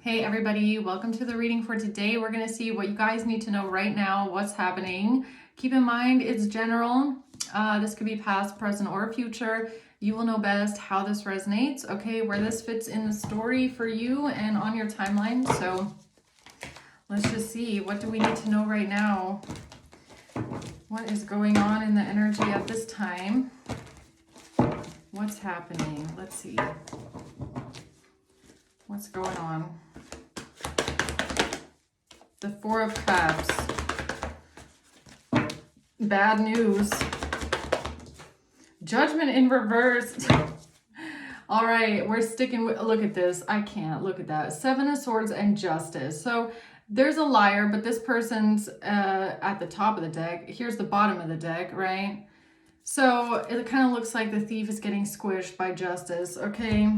Hey everybody, welcome to the reading for today. We're going to see what you guys need to know right now, what's happening. Keep in mind it's general. This could be past, present, or future. You will know best how this resonates, okay, where this fits in the story for you and on your timeline. So let's just see, what do we need to know right now? What is going on in the energy at this time? What's happening? Let's see. What's going on? The Four of Cups. Bad news. Judgment in reverse. All right, we're sticking with, look at this. I can't look at that. Seven of Swords and Justice. So there's a liar, but this person's at the top of the deck. Here's the bottom of the deck, right? So it kind of looks like the thief is getting squished by Justice, okay?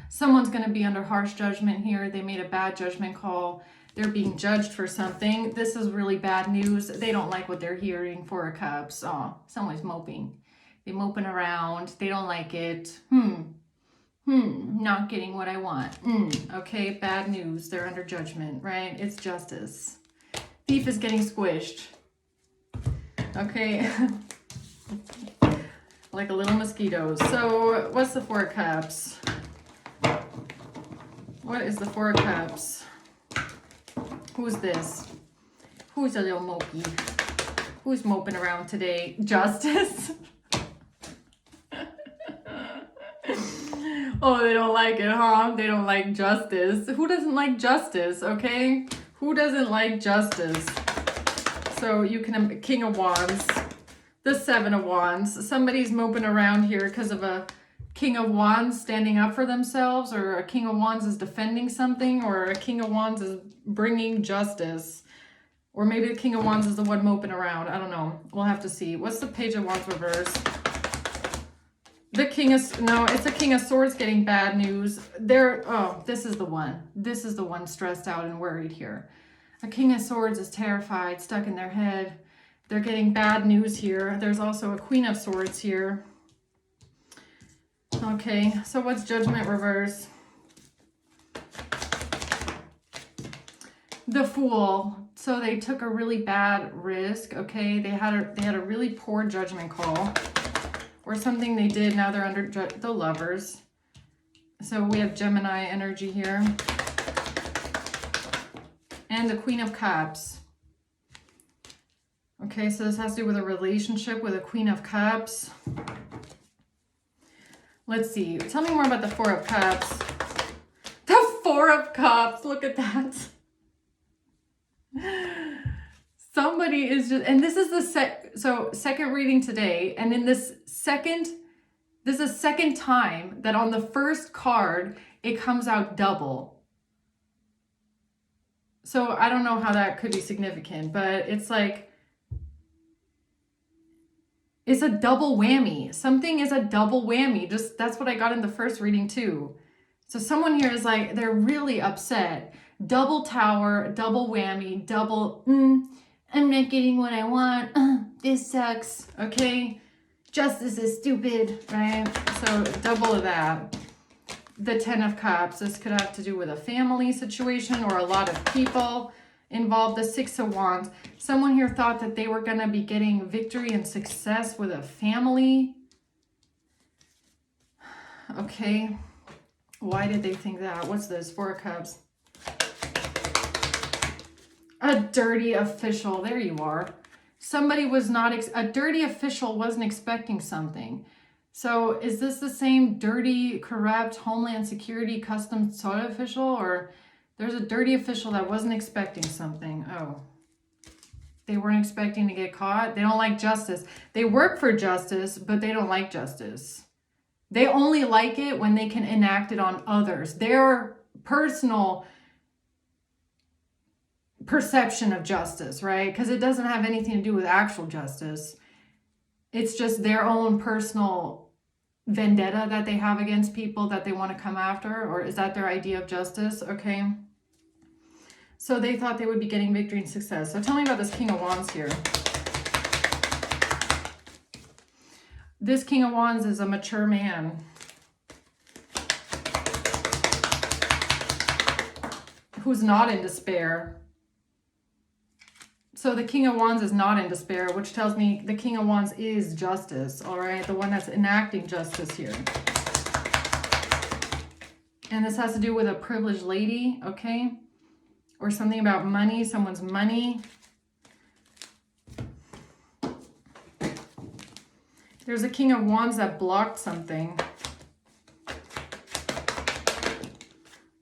Someone's going to be under harsh judgment here. They made a bad judgment call. They're being judged for something. This is really bad news. They don't like what they're hearing. Four of Cups. Oh, someone's moping. They're moping around. They don't like it. Not getting what I want. Okay, bad news. They're under judgment, right? It's Justice. Thief is getting squished. Okay. Like a little mosquito. So what's the Four of Cups? What is the Four of Cups? Who's this? Who's a little mopey? Who's moping around today? Justice? Oh, they don't like it, huh? They don't like justice. Who doesn't like justice, okay? Who doesn't like justice? So you can, King of Wands, the Seven of Wands. Somebody's moping around here because of a King of Wands standing up for themselves, or a King of Wands is defending something, or a King of Wands is bringing justice. Or maybe the King of Wands is the one moping around. I don't know. We'll have to see. What's the Page of Wands reverse? The King of... No, it's a King of Swords getting bad news. Oh, this is the one. This is the one stressed out and worried here. A King of Swords is terrified, stuck in their head. They're getting bad news here. There's also a Queen of Swords here. Okay, so what's Judgment reverse? The Fool. So they took a really bad risk, okay? They had a really poor judgment call or something they did. Now they're under the Lovers. So we have Gemini energy here. And the Queen of Cups. Okay, so this has to do with a relationship with a Queen of Cups. Let's see. Tell me more about the Four of Cups. The Four of Cups. Look at that. Somebody is just... And this is the second reading today. And in this is the second time that on the first card, it comes out double. So I don't know how that could be significant, but it's like... It's a double whammy. Something is a double whammy. Just that's what I got in the first reading too. So someone here is like, they're really upset. Double tower, double whammy, double, I'm not getting what I want. This sucks, okay? Justice is stupid, right? So double of that. The Ten of Cups. This could have to do with a family situation or a lot of people involved. The Six of Wands. Someone here thought that they were going to be getting victory and success with a family. Okay. Why did they think that? What's this? Four of Cups. A dirty official. There you are. Somebody was not... a dirty official wasn't expecting something. So is this the same dirty, corrupt, Homeland Security, Customs sort of official? Or... There's a dirty official that wasn't expecting something. Oh, they weren't expecting to get caught. They don't like justice. They work for justice, but they don't like justice. They only like it when they can enact it on others. Their personal perception of justice, right? Because it doesn't have anything to do with actual justice. It's just their own personal vendetta that they have against people that they want to come after. Or is that their idea of justice? Okay. So they thought they would be getting victory and success. So tell me about this King of Wands here. This King of Wands is a mature man. who's not in despair. So the King of Wands is not in despair, which tells me the King of Wands is justice, all right? The one that's enacting justice here. And this has to do with a privileged lady, okay? Or something about money, someone's money. There's a King of Wands that blocked something.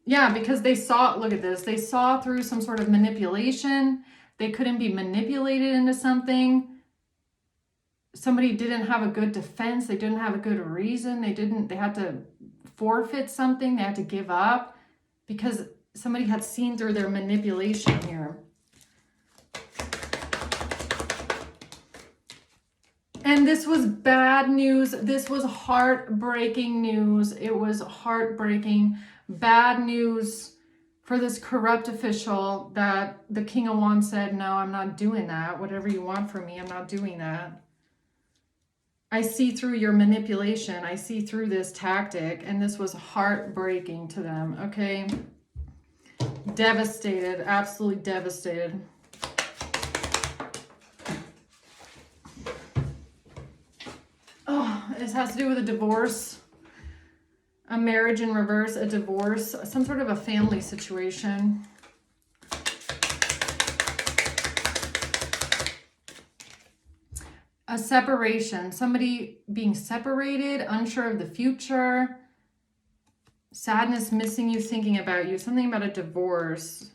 Yeah, because they saw, look at this, they saw through some sort of manipulation. They couldn't be manipulated into something. Somebody didn't have a good defense. They didn't have a good reason. They had to forfeit something. They had to give up because somebody had seen through their manipulation here. And this was bad news. This was heartbreaking news. It was heartbreaking, bad news for this corrupt official that the King of Wands said, no, I'm not doing that. Whatever you want from me, I'm not doing that. I see through your manipulation. I see through this tactic. And this was heartbreaking to them, okay? Devastated, absolutely devastated. Oh, this has to do with a divorce. A marriage in reverse, a divorce, some sort of a family situation. A separation, somebody being separated, unsure of the future. Sadness, missing you, thinking about you. Something about a divorce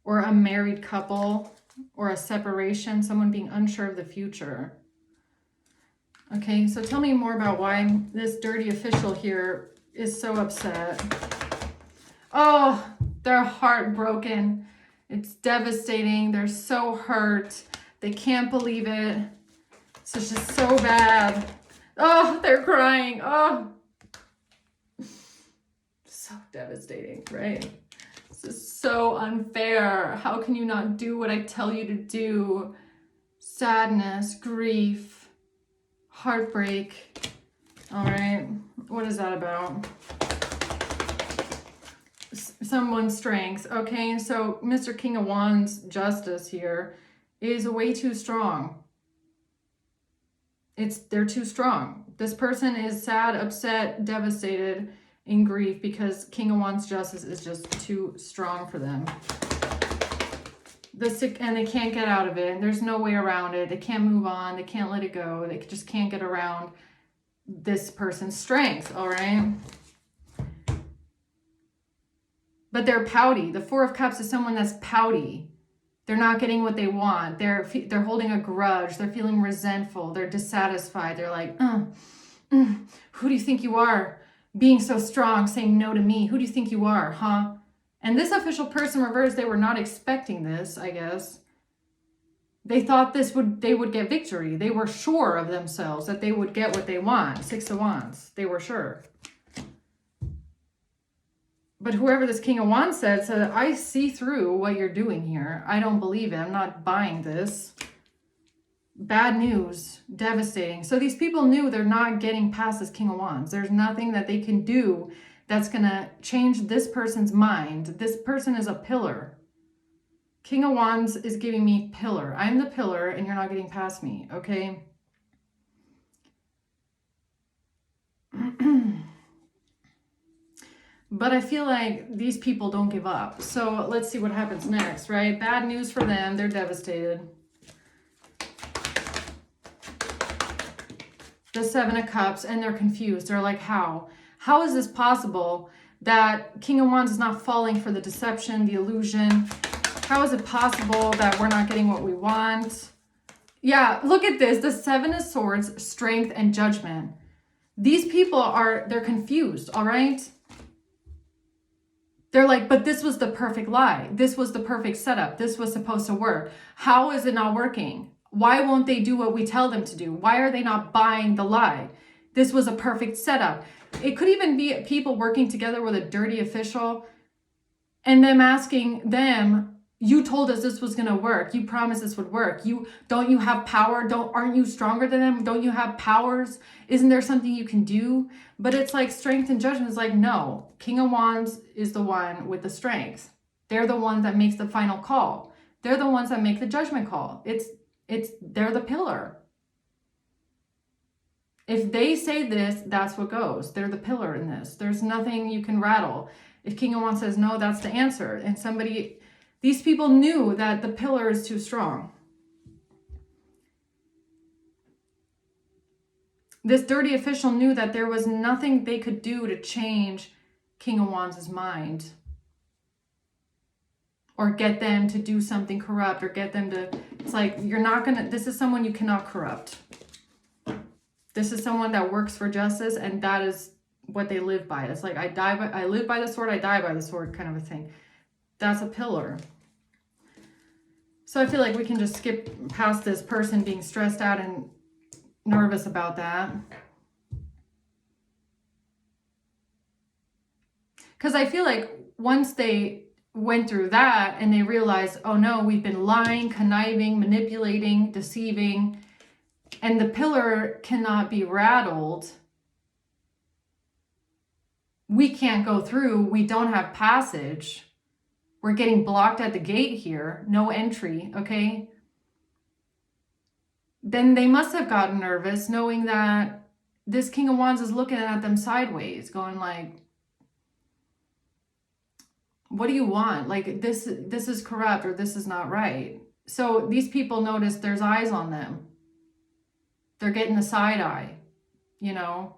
or a married couple or a separation, someone being unsure of the future. Okay, so tell me more about why this dirty official here is so upset. Oh, they're heartbroken. It's devastating. They're so hurt. They can't believe it. It's just so bad. Oh, they're crying. Oh, so devastating, right? This is so unfair. How can you not do what I tell you to do? Sadness, grief, heartbreak. All right. What is that about? Someone's strengths. Okay, so Mr. King of Wands justice here is way too strong. They're too strong. This person is sad, upset, devastated, in grief because King of Wands justice is just too strong for them. And they can't get out of it. And there's no way around it. They can't move on. They can't let it go. They just can't get around this person's strengths, all right? But they're pouty. The Four of Cups is someone that's pouty. They're not getting what they want. They're holding a grudge. They're feeling resentful. They're dissatisfied. They're like, who do you think you are? Being so strong, saying no to me. Who do you think you are, huh? And this official person reversed, they were not expecting this, I guess. They thought they would get victory. They were sure of themselves that they would get what they want. Six of Wands. They were sure. But whoever this King of Wands said, I see through what you're doing here. I don't believe it. I'm not buying this. Bad news. Devastating. So these people knew they're not getting past this King of Wands. There's nothing that they can do that's going to change this person's mind. This person is a pillar. King of Wands is giving me pillar. I'm the pillar and you're not getting past me, okay? But I feel like these people don't give up. So let's see what happens next, right? Bad news for them. They're devastated. The Seven of Cups, and they're confused. They're like, how? How is this possible that King of Wands is not falling for the deception, the illusion? How is it possible that we're not getting what we want? Yeah, look at this. The Seven of Swords, strength and judgment. These people they're confused, all right? They're like, but this was the perfect lie. This was the perfect setup. This was supposed to work. How is it not working? Why won't they do what we tell them to do? Why are they not buying the lie? This was a perfect setup. It could even be people working together with a dirty official and them asking them, you told us this was going to work. You promised this would work. Don't you have power? Aren't you stronger than them? Don't you have powers? Isn't there something you can do? But it's like strength and judgment is like, no, King of Wands is the one with the strength. They're the ones that makes the final call. They're the ones that make the judgment call. They're the pillar. If they say this, that's what goes. They're the pillar in this. There's nothing you can rattle. If King of Wands says no, that's the answer. And these people knew that the pillar is too strong. This dirty official knew that there was nothing they could do to change King of Wands' mind. Or get them to do something corrupt, or get them to, it's like, this is someone you cannot corrupt. This is someone that works for justice, and that is what they live by. It's like, I live by the sword, I die by the sword kind of a thing. That's a pillar. So I feel like we can just skip past this person being stressed out and nervous about that. Because I feel like once they went through that and they realized, oh no, we've been lying, conniving, manipulating, deceiving, and the pillar cannot be rattled. We can't go through. We don't have passage. We're getting blocked at the gate here. No entry, okay? Then they must have gotten nervous knowing that this King of Wands is looking at them sideways, going like, what do you want? Like, this is corrupt, or this is not right. So these people notice there's eyes on them. They're getting the side eye, you know?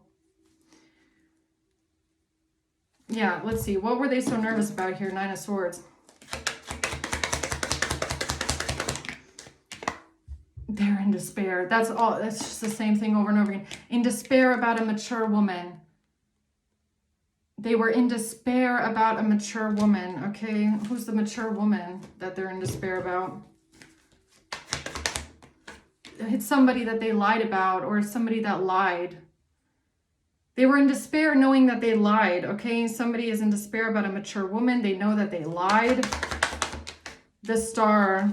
Yeah, let's see. What were they so nervous about here? Nine of Swords. They're in despair. That's all. That's just the same thing over and over again. In despair about a mature woman. They were in despair about a mature woman. Okay, who's the mature woman that they're in despair about? It's somebody that they lied about, or somebody that lied. They were in despair knowing that they lied, okay? Somebody is in despair about a mature woman. They know that they lied. The Star,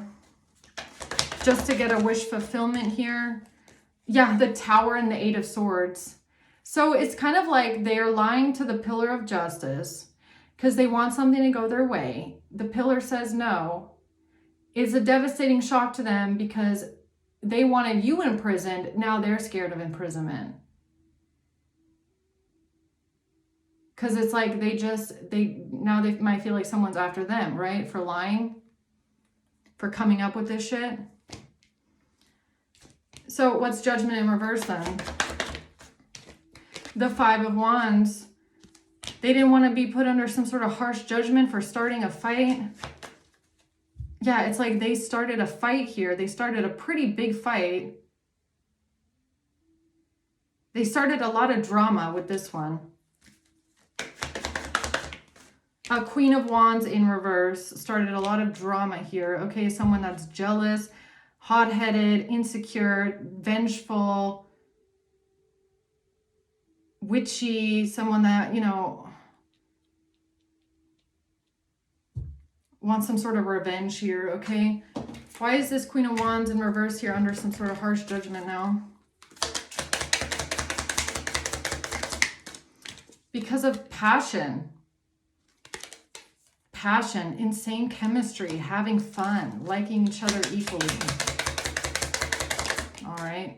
just to get a wish fulfillment here. Yeah, the Tower and the Eight of Swords. So it's kind of like they're lying to the Pillar of Justice because they want something to go their way. The Pillar says no. It's a devastating shock to them because they wanted you imprisoned. Now they're scared of imprisonment. Because it's like now they might feel like someone's after them, right? For lying, for coming up with this shit. So what's Judgment in reverse then? The Five of Wands. They didn't want to be put under some sort of harsh judgment for starting a fight. Yeah, it's like they started a fight here. They started a pretty big fight. They started a lot of drama with this one. A Queen of Wands in reverse started a lot of drama here. Okay, someone that's jealous, hot-headed, insecure, vengeful, witchy, someone that, you know, wants some sort of revenge here, okay? Why is this Queen of Wands in reverse here under some sort of harsh judgment now? Because of passion. Passion, insane chemistry, having fun, liking each other equally. All right.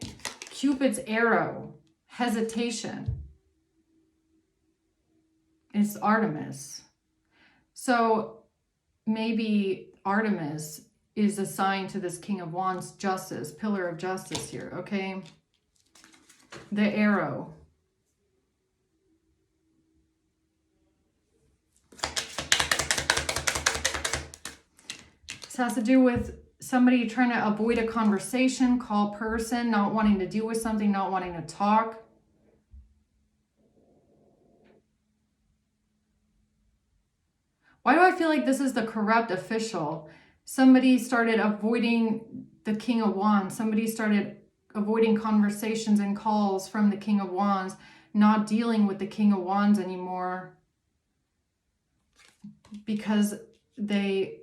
Cupid's arrow, hesitation. It's Artemis. So maybe Artemis is assigned to this King of Wands justice, Pillar of Justice here, okay? The arrow. This has to do with somebody trying to avoid a conversation, call person, not wanting to deal with something, not wanting to talk. Why do I feel like this is the corrupt official? Somebody started avoiding the King of Wands. Somebody started avoiding conversations and calls from the King of Wands, not dealing with the King of Wands anymore because they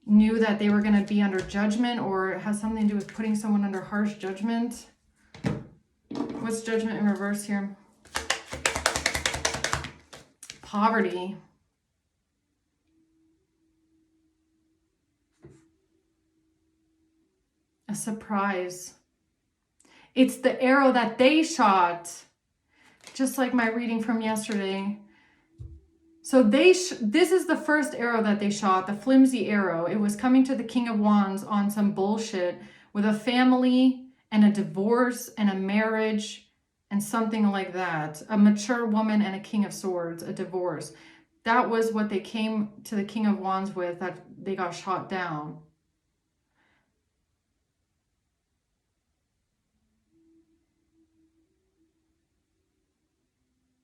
knew that they were going to be under judgment, or it has something to do with putting someone under harsh judgment. What's Judgment in reverse here? Poverty. A surprise. It's the arrow that they shot. Just like my reading from yesterday. So this is the first arrow that they shot, the flimsy arrow. It was coming to the King of Wands on some bullshit with a family and a divorce and a marriage and something like that. A mature woman and a King of Swords, a divorce. That was what they came to the King of Wands with, that they got shot down.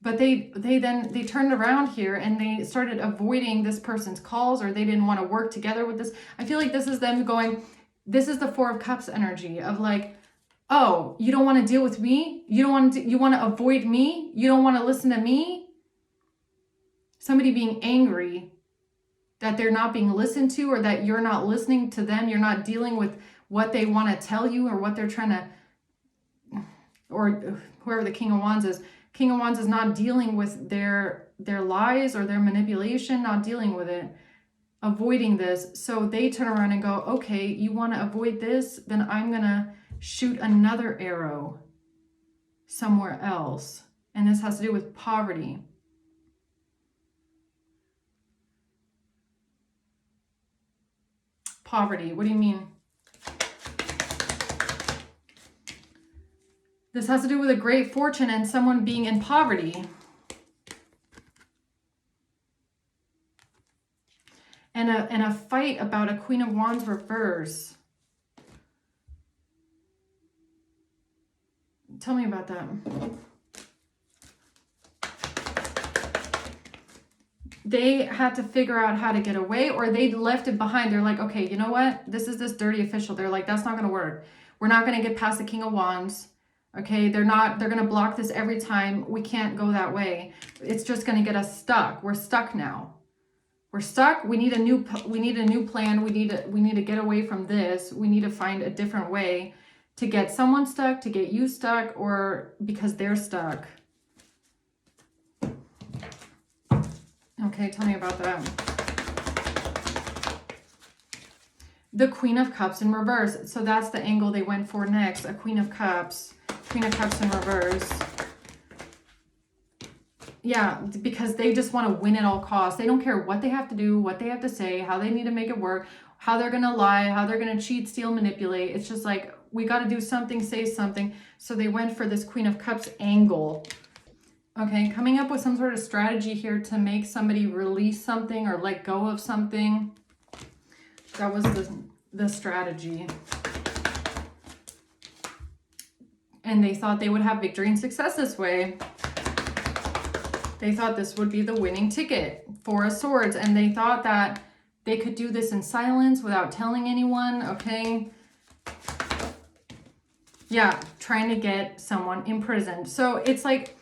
But they turned around here and they started avoiding this person's calls, or they didn't want to work together with this. I feel like this is them going, this is the Four of Cups energy of like, oh, you don't want to deal with me? You want to avoid me? You don't want to listen to me? Somebody being angry that they're not being listened to, or that you're not listening to them. You're not dealing with what they want to tell you, or what they're trying to, or whoever the King of Wands is. King of Wands is not dealing with their lies or their manipulation, not dealing with it, avoiding this. So they turn around and go, okay, you want to avoid this? Then I'm going to shoot another arrow somewhere else. And this has to do with poverty. Poverty, what do you mean? This has to do with a great fortune and someone being in poverty. And a fight about a Queen of Wands reverse. Tell me about that. They had to figure out how to get away, or they left it behind. They're like, okay, you know what? This is this dirty official. They're like, that's not going to work. We're not going to get past the King of Wands. Okay, they're going to block this every time. We can't go that way. It's just going to get us stuck. We're stuck now. We're stuck. We need a new plan. We need to get away from this. We need to find a different way to get someone stuck, to get you stuck, or because they're stuck. Okay, tell me about that. The Queen of Cups in reverse. So that's the angle they went for next. A Queen of Cups. Queen of Cups in reverse. Yeah, because they just want to win at all costs. They don't care what they have to do, what they have to say, how they need to make it work, how they're going to lie, how they're going to cheat, steal, manipulate. It's just like, we got to do something, say something. So they went for this Queen of Cups angle. Okay, coming up with some sort of strategy here to make somebody release something or let go of something. That was the strategy. And they thought they would have victory and success this way. They thought this would be the winning ticket. Four of Swords. And they thought that they could do this in silence without telling anyone, okay? Yeah, trying to get someone imprisoned. So it's like,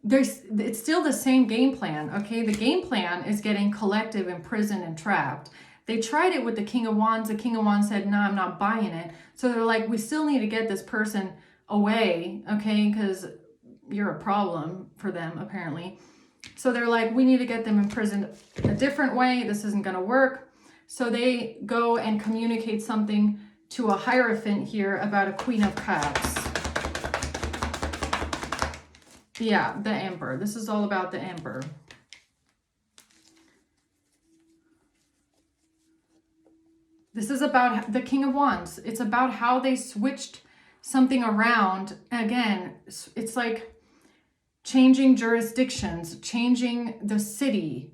it's still the same game plan, okay? The game plan is getting collective imprisoned and trapped. They tried it with the King of Wands. The King of Wands said, no, I'm not buying it. So they're like, we still need to get this person away, okay? Because you're a problem for them, apparently. So they're like, we need to get them imprisoned a different way. This isn't going to work. So they go and communicate something to a Hierophant here about a Queen of Cups. Yeah, the Emperor. This is all about the Emperor. This is about the King of Wands. It's about how they switched something around. Again, it's like changing jurisdictions, changing the city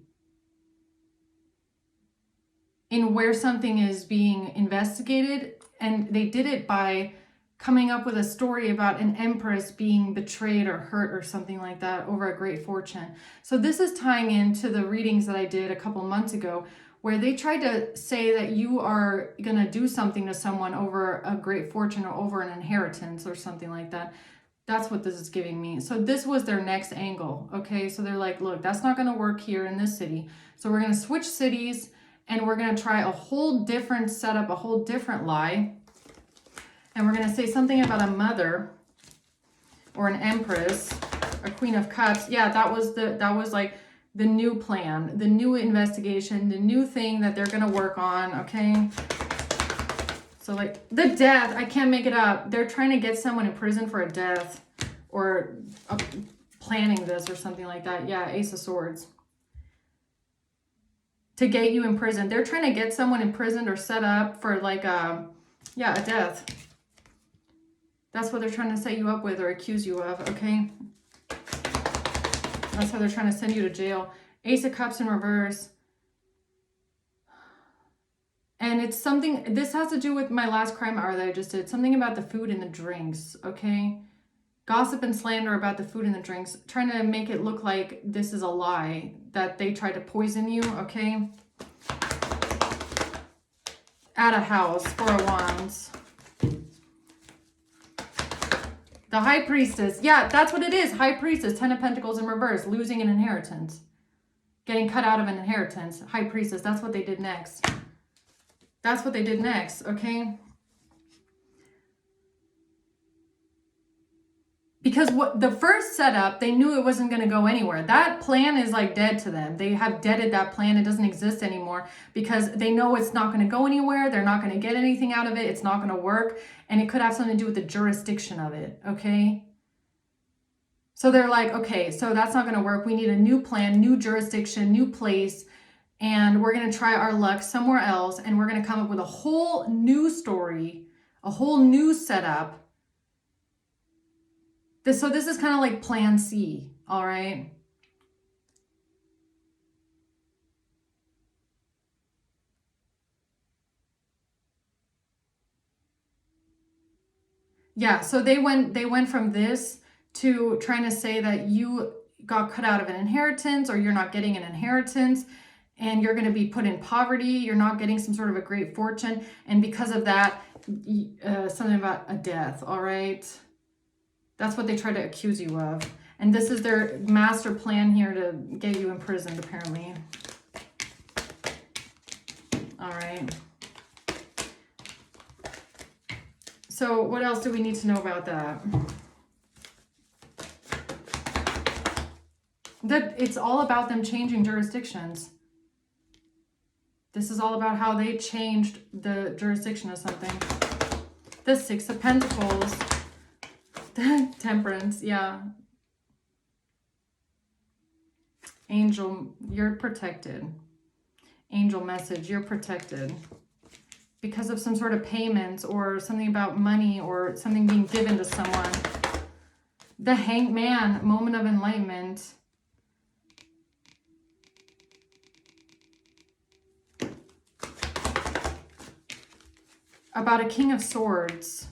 in where something is being investigated. And they did it by coming up with a story about an empress being betrayed or hurt or something like that over a great fortune. So this is tying into the readings that I did a couple months ago, where they tried to say that you are going to do something to someone over a great fortune or over an inheritance or something like that. That's what this is giving me. So this was their next angle, okay? So they're like, look, that's not going to work here in this city. So we're going to switch cities and we're going to try a whole different setup, a whole different lie. And we're going to say something about a mother or an empress, a Queen of Cups. Yeah, that was like the new plan, the new investigation, the new thing that they're going to work on, okay? So like the death, I can't make it up. They're trying to get someone in prison for a death or planning this or something like that. Yeah, Ace of Swords. To get you in prison. They're trying to get someone imprisoned or set up for like a death. That's what they're trying to set you up with or accuse you of, okay? That's how they're trying to send you to jail. Ace of Cups in reverse. And it's something, this has to do with my last crime hour that I just did. Something about the food and the drinks, okay? Gossip and slander about the food and the drinks. Trying to make it look like this is a lie. That they tried to poison you, okay? At a house, Four of Wands. The High Priestess. Yeah, that's what it is. High Priestess, Ten of Pentacles in reverse. Losing an inheritance. Getting cut out of an inheritance. High Priestess, that's what they did next. That's what they did next, okay? Because what the first setup, they knew it wasn't going to go anywhere. That plan is like dead to them. They have deaded that plan. It doesn't exist anymore because they know it's not going to go anywhere. They're not going to get anything out of it. It's not going to work. And it could have something to do with the jurisdiction of it, okay? So they're like, okay, so that's not going to work. We need a new plan, new jurisdiction, new place. And we're going to try our luck somewhere else. And we're going to come up with a whole new story, a whole new setup. So this is kind of like plan C, all right? Yeah, so they went from this to trying to say that you got cut out of an inheritance or you're not getting an inheritance and you're going to be put in poverty. You're not getting some sort of a great fortune. And because of that, something about a death, all right? That's what they try to accuse you of. And this is their master plan here to get you imprisoned, apparently. All right. So what else do we need to know about that? That it's all about them changing jurisdictions. This is all about how they changed the jurisdiction of something. The Six of Pentacles. Temperance, yeah. Angel, you're protected. Angel message, you're protected. Because of some sort of payments or something about money or something being given to someone. The Hanged Man, moment of enlightenment. About a King of Swords.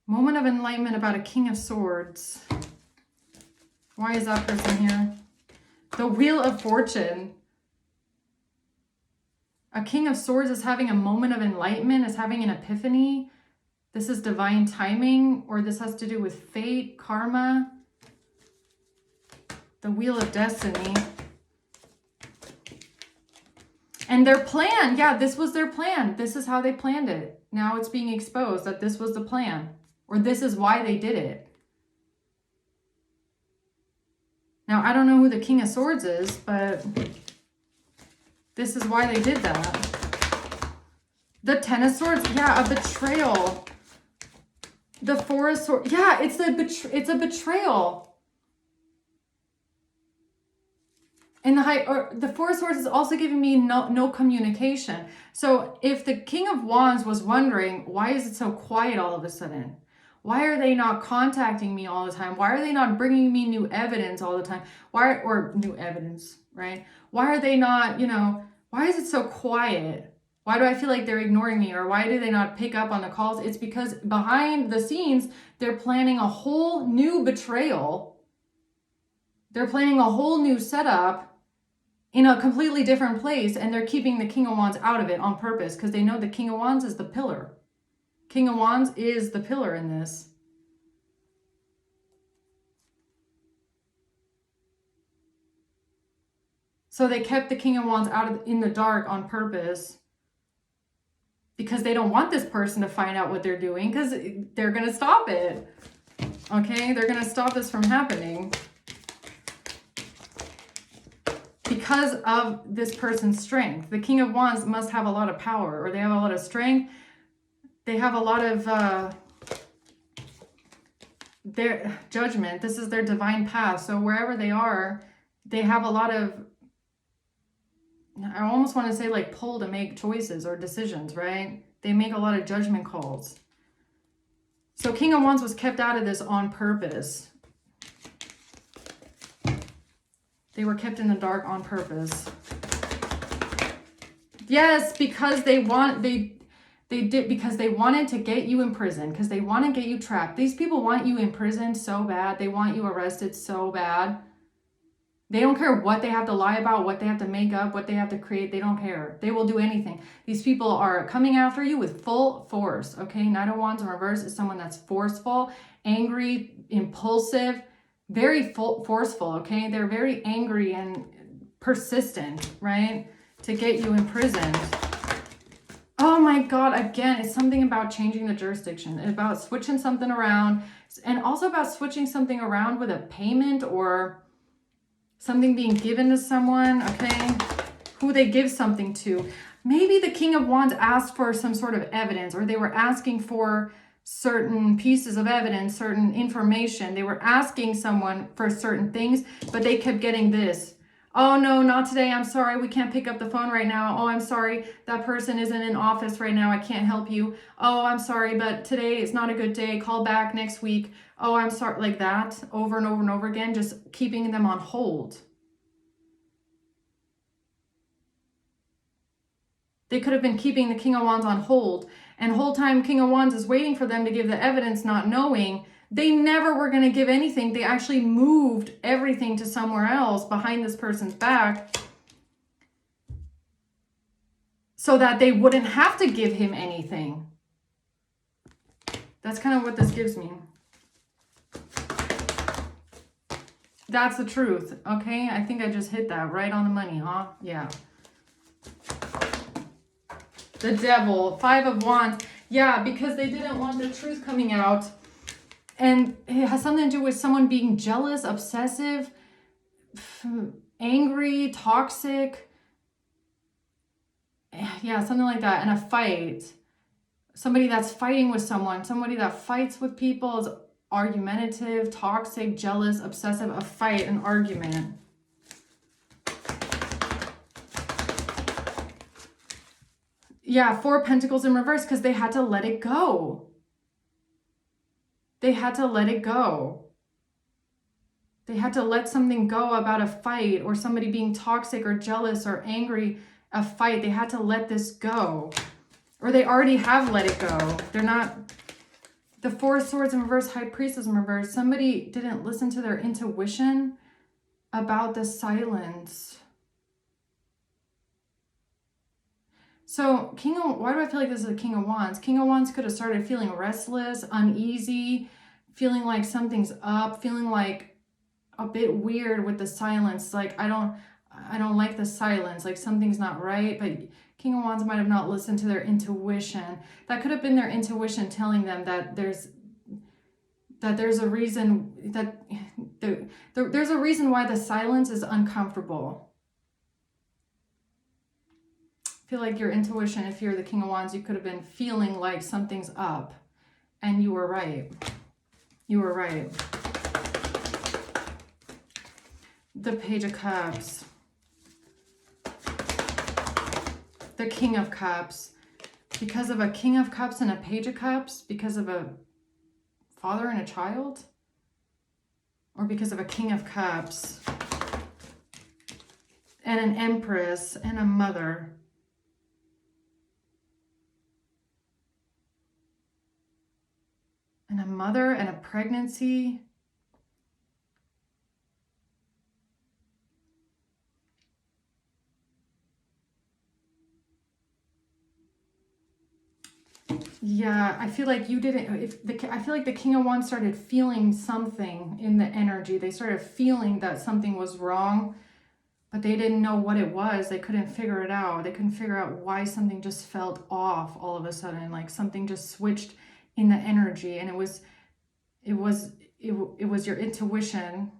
Moment of enlightenment about a King of Swords. Why is that person here? The Wheel of Fortune. A King of Swords is having a moment of enlightenment, is having an epiphany. This is divine timing, or this has to do with fate, karma. The Wheel of Destiny. And their plan, yeah, this was their plan. This is how they planned it. Now it's being exposed that this was the plan. Or this is why they did it. Now, I don't know who the King of Swords is, but this is why they did that. The Ten of Swords, yeah, a betrayal. The Four of Swords, yeah, it's a betrayal. And the Four of Swords is also giving me no communication. So if the King of Wands was wondering, why is it so quiet all of a sudden? Why are they not contacting me all the time? Why are they not bringing me new evidence all the time? Or new evidence, right? Why are they not, why is it so quiet? Why do I feel like they're ignoring me? Or why do they not pick up on the calls? It's because behind the scenes, they're planning a whole new betrayal. They're planning a whole new setup in a completely different place, and they're keeping the King of Wands out of it on purpose because they know the King of Wands is the pillar. King of Wands is the pillar in this. So they kept the King of Wands in the dark on purpose because they don't want this person to find out what they're doing because they're going to stop it. Okay? They're going to stop this from happening. because of this person's strength. The King of Wands must have a lot of power, or they have a lot of strength. They have a lot of their judgment. This is their divine path. So wherever they are, they have a lot of, I almost want to say like pull to make choices or decisions, right? They make a lot of judgment calls. So King of Wands was kept out of this on purpose. They were kept in the dark on purpose. Yes, because because they wanted to get you in prison, because they want to get you trapped. These people want you in prison so bad. They want you arrested so bad. They don't care what they have to lie about, what they have to make up, what they have to create. They don't care. They will do anything. These people are coming after you with full force, okay? Knight of Wands in reverse is someone that's forceful, angry, impulsive, very forceful, okay? They're very angry and persistent, right? To get you imprisoned. Oh my God, again, it's something about changing the jurisdiction, about switching something around, and also about switching something around with a payment or something being given to someone, okay? Who they give something to. Maybe the King of Wands asked for some sort of evidence, or they were asking for certain pieces of evidence, certain information. They were asking someone for certain things, but they kept getting this. Oh no, not today. I'm sorry. We can't pick up the phone right now. Oh, I'm sorry. That person isn't in office right now. I can't help you. Oh, I'm sorry, but today is not a good day. Call back next week. Oh, I'm sorry. Like that over and over and over again, just keeping them on hold. They could have been keeping the King of Wands on hold, and the whole time King of Wands is waiting for them to give the evidence, not knowing they never were going to give anything. They actually moved everything to somewhere else behind this person's back so that they wouldn't have to give him anything. That's kind of what this gives me. That's the truth, okay? I think I just hit that right on the money, huh? Yeah. The Devil, 5 of Wands. Yeah, because they didn't want the truth coming out. And it has something to do with someone being jealous, obsessive, angry, toxic. Yeah, something like that. And a fight. Somebody that's fighting with someone. Somebody that fights with people is argumentative, toxic, jealous, obsessive. A fight, an argument. Yeah, 4 of Pentacles in reverse because they had to let it go. They had to let it go. They had to let something go about a fight or somebody being toxic or jealous or angry, a fight. They had to let this go. Or they already have let it go. They're not... The 4 of Swords in reverse, High Priestess in reverse. Somebody didn't listen to their intuition about the silence. So, why do I feel like this is a King of Wands? King of Wands could have started feeling restless, uneasy, feeling like something's up, feeling like a bit weird with the silence. Like, I don't like the silence, like something's not right. But King of Wands might have not listened to their intuition. That could have been their intuition telling them that there's a reason that there's a reason why the silence is uncomfortable. I feel like your intuition, if you're the King of Wands, you could have been feeling like something's up, and you were right. You were right. The Page of Cups. The King of Cups. Because of a King of Cups and a Page of Cups, because of a father and a child, or because of a King of Cups and an Empress and a mother. And a mother and a pregnancy. Yeah, I feel like you didn't, I feel like the King of Wands started feeling something in the energy. They started feeling that something was wrong, but they didn't know what it was. They couldn't figure it out. They couldn't figure out why something just felt off all of a sudden, like something just switched in the energy. And it was your intuition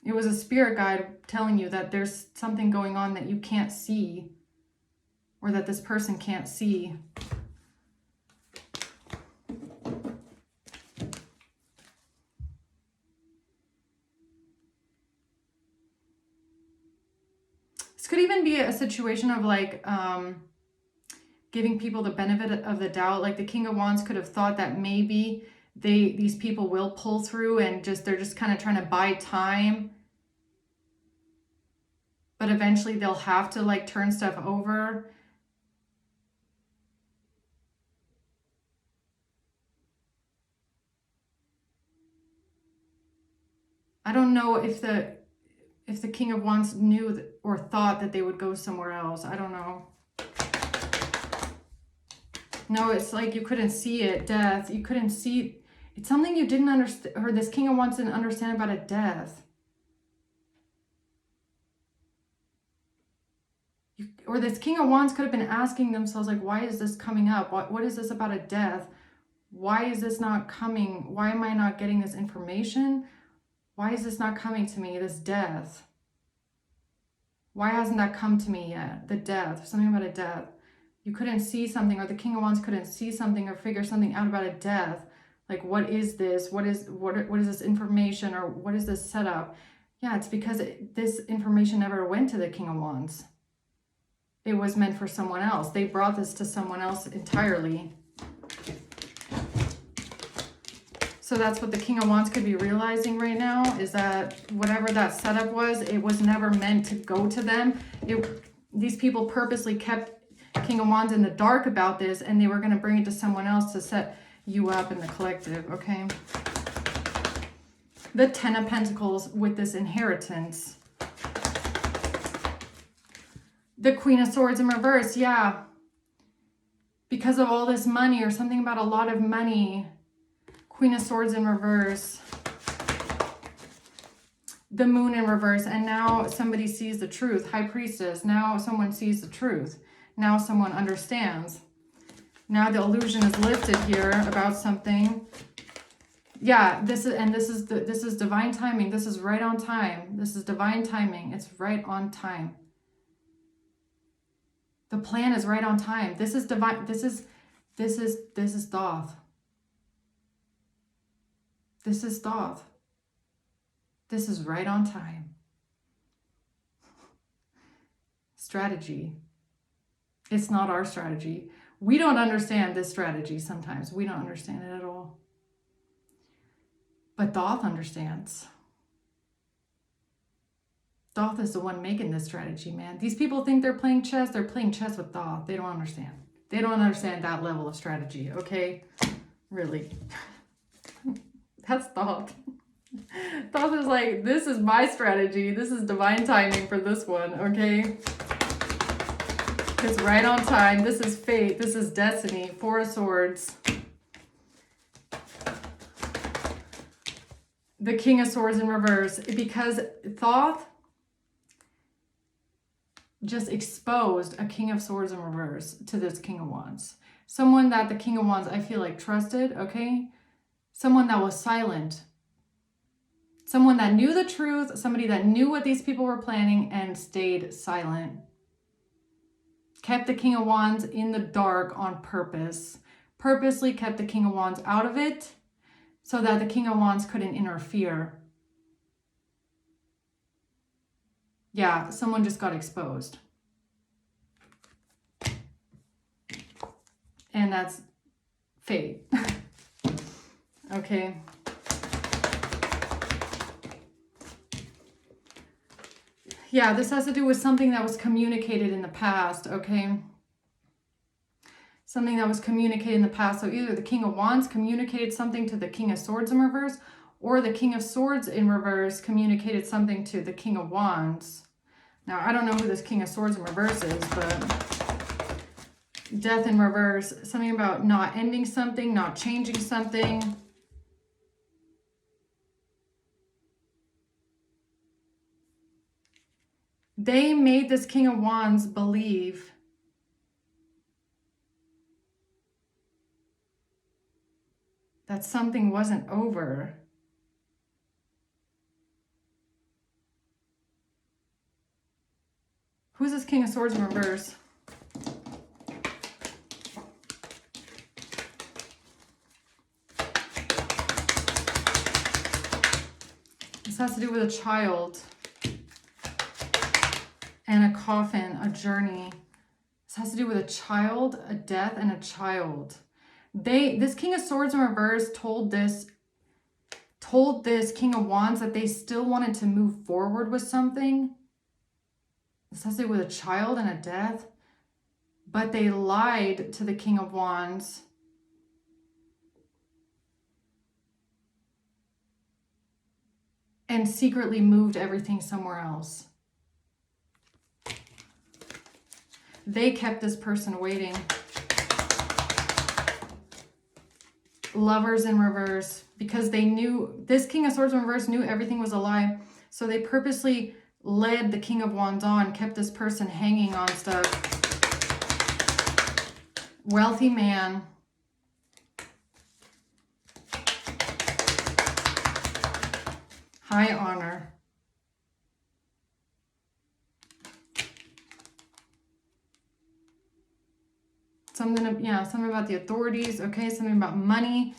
It was a spirit guide telling you that there's something going on that you can't see, or that this person can't see. This could even be a situation of like giving people the benefit of the doubt. Like the King of Wands could have thought that maybe these people will pull through and they're just kind of trying to buy time. But eventually they'll have to like turn stuff over. I don't know if the King of Wands knew or thought that they would go somewhere else. I don't know. No, it's like you couldn't see it. Death. You couldn't see. It's something you didn't understand, or this King of Wands didn't understand about a death. Or this King of Wands could have been asking themselves, like, why is this coming up? What is this about a death? Why is this not coming? Why am I not getting this information? Why is this not coming to me, this death? Why hasn't that come to me yet? The death, something about a death. You couldn't see something, or the King of Wands couldn't see something or figure something out about a death. Like, what is this? What is this information, or what is this setup? Yeah, it's because this information never went to the King of Wands. It was meant for someone else. They brought this to someone else entirely. So that's what the King of Wands could be realizing right now, is that whatever that setup was, it was never meant to go to them. These people purposely kept King of Wands in the dark about this, and they were going to bring it to someone else to set you up in the collective, okay? The Ten of Pentacles with this inheritance. The Queen of Swords in reverse, yeah. Because of all this money, or something about a lot of money. Queen of Swords in reverse. The Moon in reverse, and now somebody sees the truth. High Priestess, now someone sees the truth. Now someone understands. Now the illusion is lifted here about something. Yeah, this is divine timing. This is right on time. This is divine timing. It's right on time. The plan is right on time. This is divine. This is Thoth. This is Thoth. This is right on time. Strategy. It's not our strategy. We don't understand this strategy sometimes. We don't understand it at all. But Thoth understands. Thoth is the one making this strategy, man. These people think they're playing chess. They're playing chess with Thoth. They don't understand. They don't understand that level of strategy, okay? Really. That's Thoth. Thoth is like, this is my strategy. This is divine timing for this one, okay? It's right on time. This is fate. This is destiny. Four of Swords. The King of Swords in reverse. Because Thoth just exposed a King of Swords in reverse to this King of Wands. Someone that the King of Wands, I feel like, trusted, okay? Someone that was silent. Someone that knew the truth. Somebody that knew what these people were planning and stayed silent. Kept the King of Wands in the dark on purpose. Purposely kept the King of Wands out of it so that the King of Wands couldn't interfere. Yeah, someone just got exposed. And that's fate. Okay. Yeah, this has to do with something that was communicated in the past, okay? Something that was communicated in the past. So either the King of Wands communicated something to the King of Swords in reverse, or the King of Swords in reverse communicated something to the King of Wands. Now, I don't know who this King of Swords in reverse is, but Death in reverse. Something about not ending something, not changing something. They made this King of Wands believe that something wasn't over. Who's this King of Swords in reverse? This has to do with a child and a coffin, a journey. This has to do with a child, a death, and a child. This King of Swords in reverse told this King of Wands that they still wanted to move forward with something. This has to do with a child and a death. But they lied to the King of Wands. And secretly moved everything somewhere else. They kept this person waiting. Lovers in reverse, because they knew, this King of Swords in reverse knew everything was a lie. So they purposely led the King of Wands on, kept this person hanging on stuff. Wealthy man. High honor. Something about the authorities, okay? Something about money.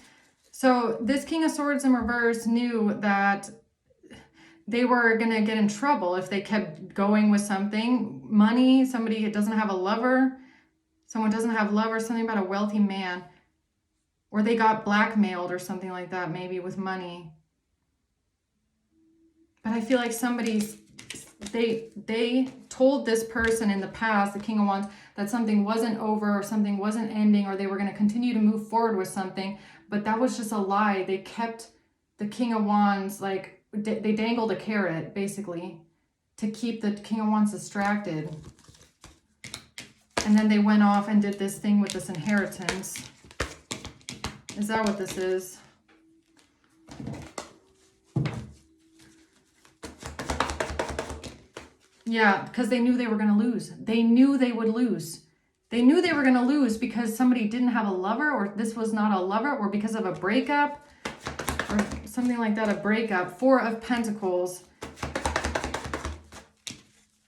So this King of Swords in reverse knew that they were going to get in trouble if they kept going with something. Money, somebody doesn't have a lover. Someone doesn't have lovers, something about a wealthy man. Or they got blackmailed or something like that, maybe with money. But I feel like they told this person in the past, the King of Wands, that something wasn't over or something wasn't ending or they were going to continue to move forward with something. But that was just a lie. They kept the King of Wands, like, they dangled a carrot, basically, to keep the King of Wands distracted. And then they went off and did this thing with this inheritance. Is that what this is? Yeah, because they knew they were going to lose. They knew they would lose. They knew they were going to lose because somebody didn't have a lover, or this was not a lover, or because of a breakup, or something like that, a breakup. Four of Pentacles.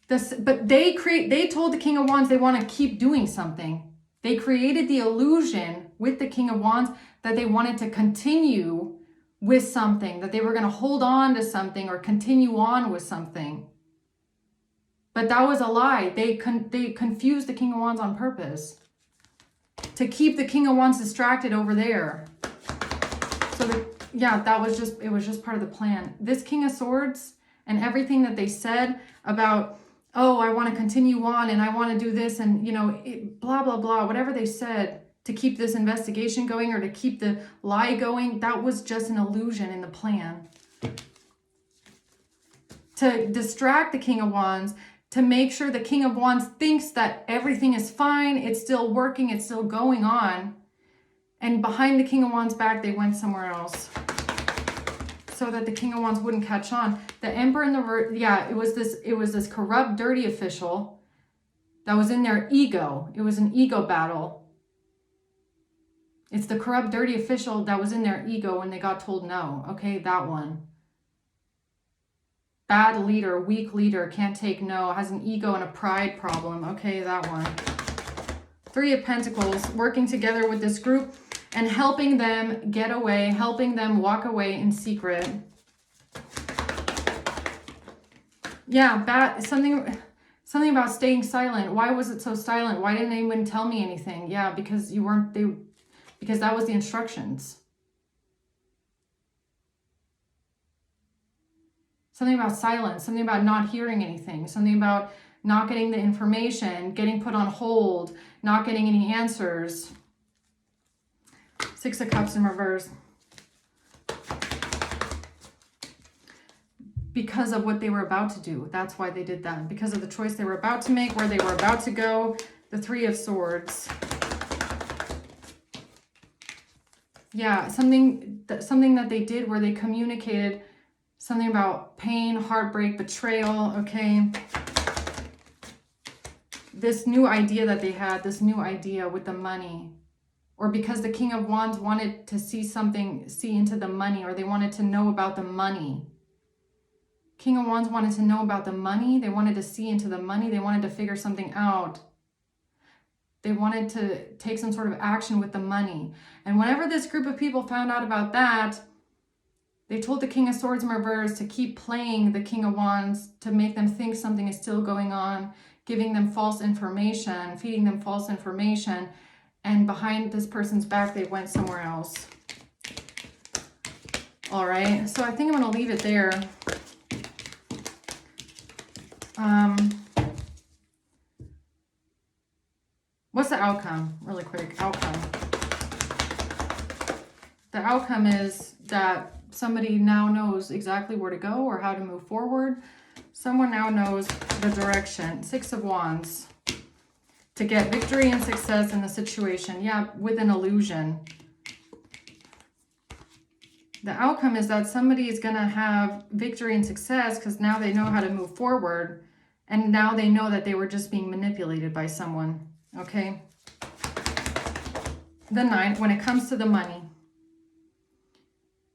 But they told the King of Wands they want to keep doing something. They created the illusion with the King of Wands that they wanted to continue with something, that they were going to hold on to something or continue on with something. But that was a lie. They confused the King of Wands on purpose to keep the King of Wands distracted over there. So it was just part of the plan. This King of Swords and everything that they said about, oh, I want to continue on and I want to do this and, blah, blah, blah, whatever they said to keep this investigation going or to keep the lie going, that was just an illusion in the plan. To distract the King of Wands, to make sure the King of Wands thinks that everything is fine, it's still working, it's still going on. And behind the King of Wands' back, they went somewhere else. So that the King of Wands wouldn't catch on. The Emperor in the, it was this corrupt, dirty official that was in their ego. It was an ego battle. It's the corrupt, dirty official that was in their ego when they got told no. Okay, that one. Bad leader, weak leader, can't take no, has an ego and a pride problem. Okay, that one. Three of Pentacles, working together with this group and helping them get away, helping them walk away in secret. Yeah, something about staying silent. Why was it so silent? Why didn't anyone tell me anything? Yeah, because because that was the instructions. Something about silence, something about not hearing anything, something about not getting the information, getting put on hold, not getting any answers. Six of Cups in reverse. Because of what they were about to do. That's why they did that. Because of the choice they were about to make, where they were about to go. The Three of Swords. Yeah, something that they did where they communicated something about pain, heartbreak, betrayal, okay? This new idea that they had, this new idea with the money. Or because the King of Wands wanted to see into the money, or they wanted to know about the money. King of Wands wanted to know about the money. They wanted to see into the money. They wanted to figure something out. They wanted to take some sort of action with the money. And whenever this group of people found out about that, they told the King of Swords in reverse to keep playing the King of Wands, to make them think something is still going on, giving them false information, feeding them false information. And behind this person's back, they went somewhere else. All right, so I think I'm going to leave it there. What's the outcome? Really quick, outcome. The outcome is that somebody now knows exactly where to go or how to move forward. Someone now knows the direction. 6 of Wands. To get victory and success in the situation. Yeah, with an illusion. The outcome is that somebody is going to have victory and success because now they know how to move forward. And now they know that they were just being manipulated by someone. Okay? The 9, when it comes to the money.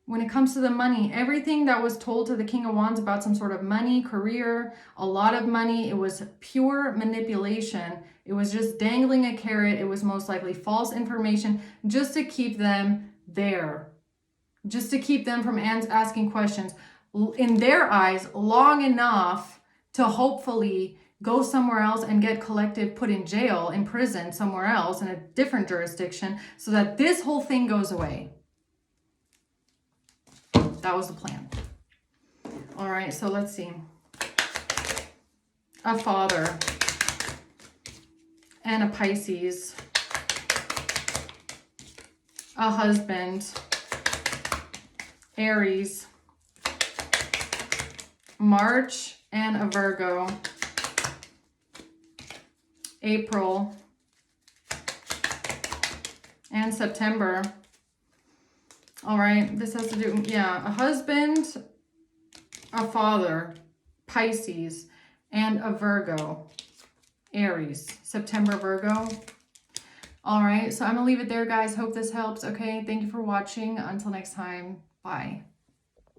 When it comes to the money, everything that was told to the King of Wands about some sort of money, career, a lot of money, it was pure manipulation. It was just dangling a carrot. It was most likely false information just to keep them there. Just to keep them from asking questions. In their eyes, long enough to hopefully go somewhere else and get collected, put in jail, in prison, somewhere else, in a different jurisdiction, so that this whole thing goes away. That was the plan. All right, so let's see. A father and a Pisces. A husband. Aries. March and a Virgo. April and September. All right, this has to do, yeah, a husband, a father, Pisces, and a Virgo, Aries, September, Virgo. All right, so I'm gonna leave it there, guys. Hope this helps. Okay, thank you for watching. Until next time, bye.